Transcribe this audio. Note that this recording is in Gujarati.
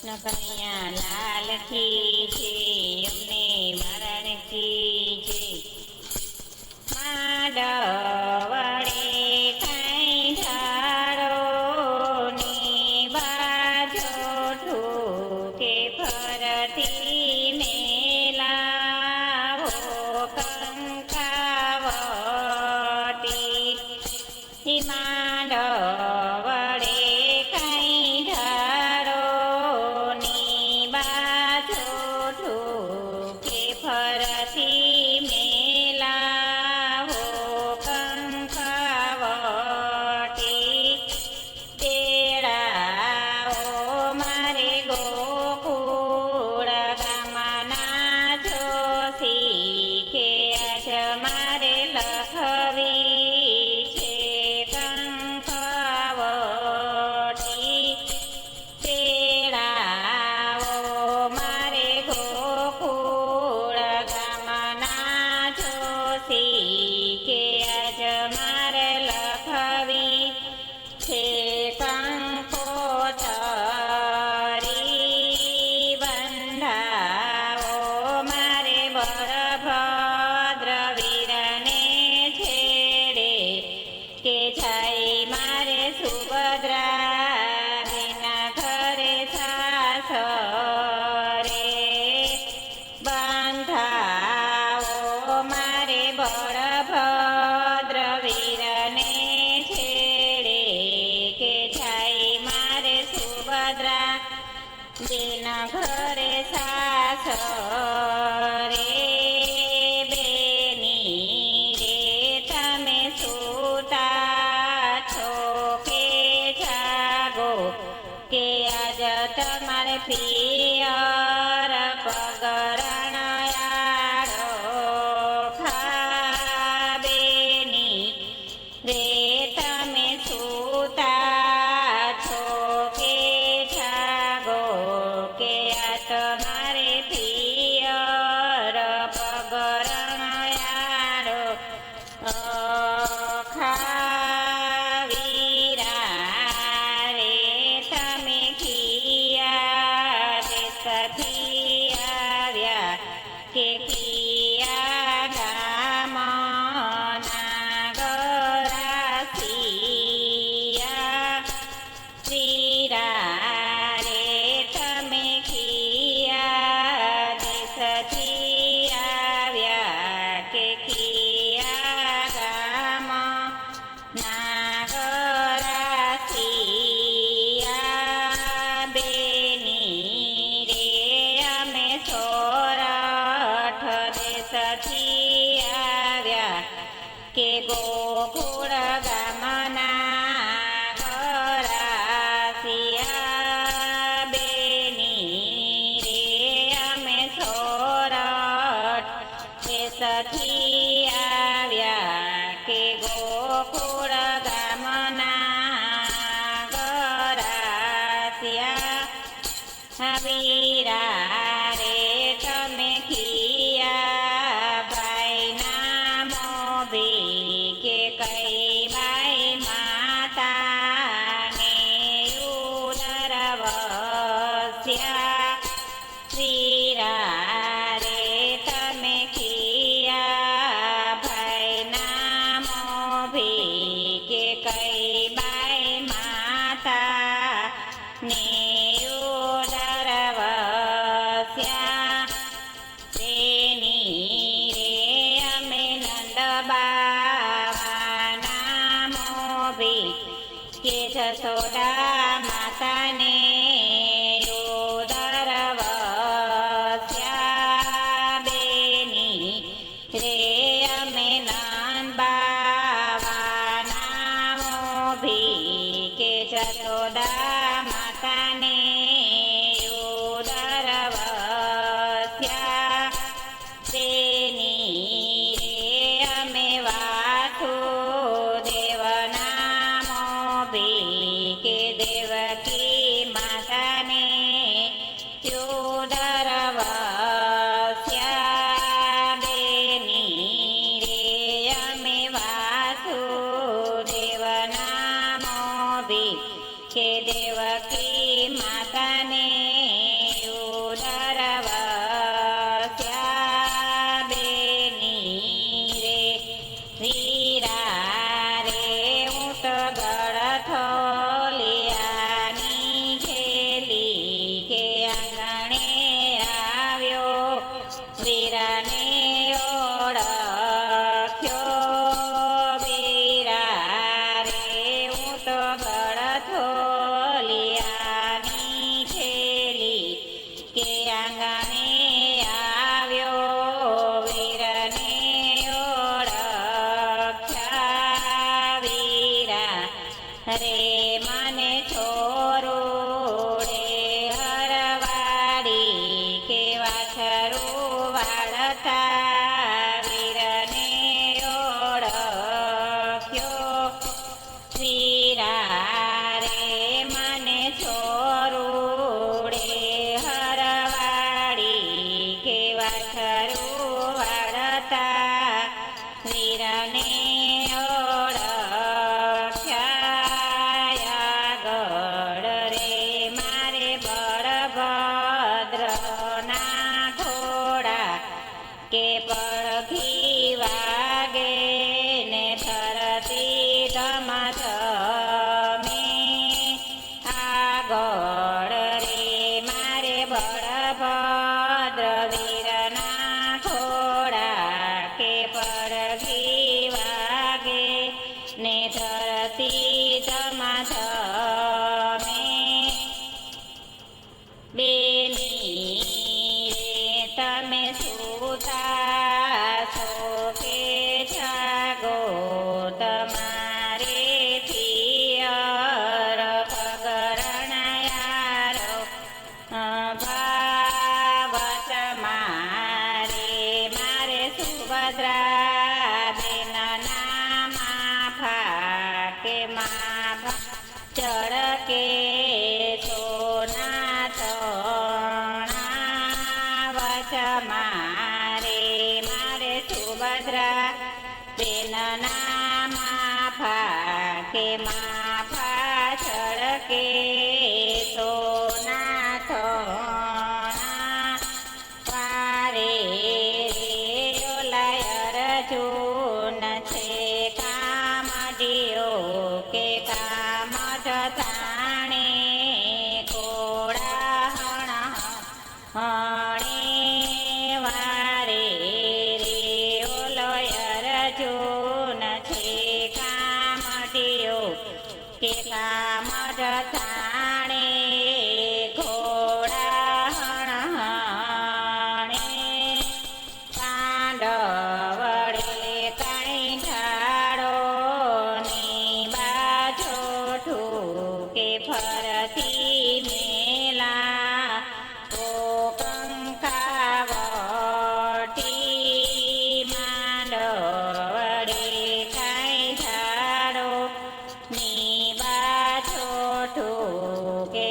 કૃષ્ણ કનૈયા લાલ કી છે, અમને મરણ કી છે. માંડવડે કાંઈ ઢાળો ને બાજો ઠૂકે ફરતી મેલાવો કંકાવટી માંડવડે કાંઈ ઢાળો ને બાજો ઠૂકે ફરતી મેલાવો કંકાવટી તેડાઓ મારે ગોકુળ ગામના જોશી કે આજ મારે લખવી છે કંકાવટી તેડાઓ મારે ગોકુળ ગામના જોશી કે આજ મારે લખવી છે કંકોતરી બંધાવો મારે બળભદ્ર વીરને છેડે કે જાય મારે સુભદ્રા વિના ઘરે સાસરે બંધાવો મારે બળભદ્ર વીરને છેડે કે જાય મારે સુભદ્રા વિના ઘરે સાસરે બેની રે તમે સૂતા છો કે જાગો કે આજ તમારે પિયર પગરણ આડો ખાબેની રે તમે સૂતા છો કે જાગો કે આ તમારે પિયર પગરણ આડો ખાવીરા રે તમે કિયા રે સખી આવ્યા કે કિયા ગામના ગરાસિયા શ્રીરા રે તમે કિયા રે સખી આવ્યા કે કિયા ગામ નાગરાસિયા બેની રે અમે સોરઠ દેશથી આવ્યા કે ગોકુળ ગામના ગરાસિયા બેની રે અમે સોરઠ દેશથી આવ્યા કે ગોકુળ ગામના ગરાસિયા વીરા રે તમે કિયા ભાઈના મોભી કે કઈ બાઈ માતાને ઉદરવસ્યા વીરા રે તમે કિયા ભાઈના મોભી કે કઈ બાઈ માતા ને ઉદરવસ્યા તેની રે અમે નંદબાવાના મોભી કે જશોદા માતાને વાળતા વીરને ઓળખ્યો વીરા રે મને છોરુડે હરવાડી કેવા ખરું વાળતા વીરને ઓળખ્યા ગળ રે મારે બળભદ્રના ઘોડા કે પડઘી વાગે ને ધરતી ધમધમે આગળ રે મારે બળભદ્ર વીરના ઘોડા કે પડઘી વાગે ને ધરતી ધમધમે બેની રે તમે સુતા છો કે જાગો તમારે પિયર પગરણયારો ભાવચ મારે સુભદ્રા બેનના માફા કે માફા ચડકે સોના તણા વચ મારે સુભદ્રા બેનના માફા કે માફા ચડકે સોના તણા વારે રે ઓલાય અર્જુન છે કામડીઓ કે કામ જતાણે કોડા હણે વારે રે ઓલોય અર્જુન છે કામડીઓ કે કામ જતાણે ઘોડા હણે પાંડવડે કઈ ઢાળો ની બાજો ઠૂકે ફરતી મેલા ઓ કંકાવટી માંડવડે કઈ ઢાળો ની બાજો ઠૂકે